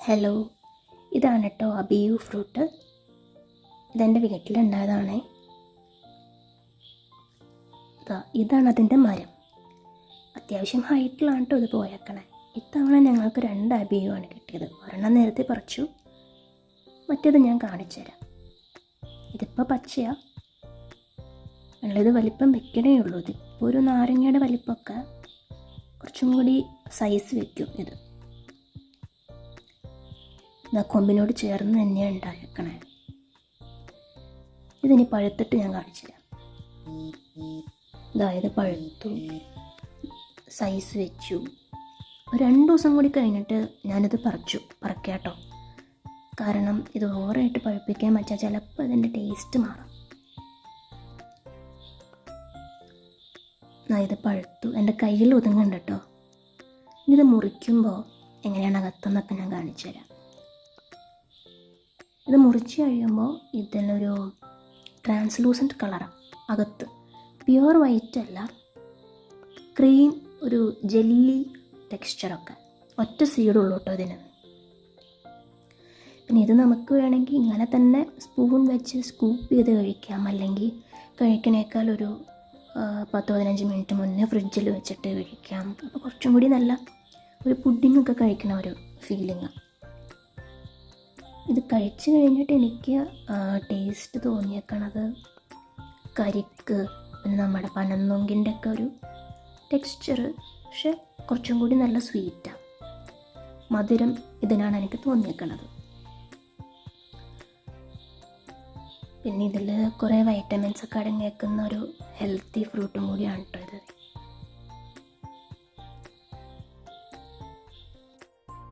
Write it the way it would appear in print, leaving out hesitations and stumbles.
Hello, ഇതാണ് കേട്ടോ അബിയു fruit. ഇതെൻ്റെ വീട്ടിലുണ്ടായതാണേ. ഇതാണ് അതിൻ്റെ മരം. അത്യാവശ്യം ഹൈറ്റിലാണ് കേട്ടോ ഇത് പോയേക്കണേ. ഇത്തവണ ഞങ്ങൾക്ക് 2 അബിയു ആണ് കിട്ടിയത്. ഒരെണ്ണം നേരത്തെ പറിച്ചു, മറ്റേത് ഞാൻ കാണിച്ചു തരാം. ഇതിപ്പോൾ പച്ചയാണ് ഉള്ളത്. വലിപ്പം വെക്കണേ ഉള്ളൂ. ഇതിപ്പോൾ ഒരു നാരങ്ങയുടെ വലിപ്പമൊക്കെ കുറച്ചും കൂടി സൈസ് വെക്കും. ഇത് കൊമ്പിനോട് ചേർന്ന് തന്നെയാണ് ഉണ്ടായേക്കണേ. ഇതിനി പഴുത്തിട്ട് ഞാൻ കാണിച്ചു തരാം. അതായത് പഴുത്തു, സൈസ് വെച്ചു. ഒരു 2 ദിവസം കൂടി കഴിഞ്ഞിട്ട് ഞാനിത് പറിക്കാട്ടോ. കാരണം ഇത് ഓവറായിട്ട് പഴുപ്പിക്കാൻ പറ്റാൽ ചിലപ്പോൾ ഇതിൻ്റെ ടേസ്റ്റ് മാറും. ഇത് പഴുത്തു, എൻ്റെ കയ്യിൽ ഒതുങ്ങുന്നുണ്ട് കേട്ടോ. ഇത് മുറിക്കുമ്പോൾ എങ്ങനെയാണ് അകത്തെന്നൊക്കെ ഞാൻ കാണിച്ചു തരാം. ഇത് മുറിച്ച് കഴിയുമ്പോൾ ഇതിലൊരു ട്രാൻസ്ലൂസൻറ്റ് കളറാണ് അകത്ത്. പ്യുവർ വൈറ്റ് അല്ല, ക്രീം, ഒരു ജെല്ലി ടെക്സ്ചറൊക്കെ. ഒറ്റ സീഡുള്ളൂ കേട്ടോ ഇതിന്. പിന്നെ ഇത് നമുക്ക് വേണമെങ്കിൽ ഇങ്ങനെ തന്നെ സ്പൂൺ വെച്ച് സ്കൂപ്പ് ചെയ്ത് കഴിക്കാം. അല്ലെങ്കിൽ കഴിക്കണേക്കാൾ ഒരു 10-15 മിനിറ്റ് മുന്നേ ഫ്രിഡ്ജിൽ വെച്ചിട്ട് കഴിക്കാം. അപ്പോൾ കുറച്ചും കൂടി നല്ല ഒരു പുഡിങ്ങൊക്കെ കഴിക്കണ ഒരു ഫീലിംഗാണ്. ഇത് കഴിച്ച് കഴിഞ്ഞിട്ട് എനിക്ക് ടേസ്റ്റ് തോന്നിയേക്കണത് കരിക്ക്, പിന്നെ നമ്മുടെ പനന്നൊങ്കിൻ്റെ ഒക്കെ ഒരു ടെക്സ്ചർ. പക്ഷെ കുറച്ചും കൂടി നല്ല സ്വീറ്റാണ്, മധുരം ഇതിനാണ് എനിക്ക് തോന്നിയേക്കണത്. പിന്നെ ഇതിൽ കുറേ വൈറ്റമിൻസ് ഒക്കെ അടങ്ങിയേക്കുന്ന ഒരു ഹെൽത്തി ഫ്രൂട്ടും കൂടിയാണ് കേട്ടോ ഇത്.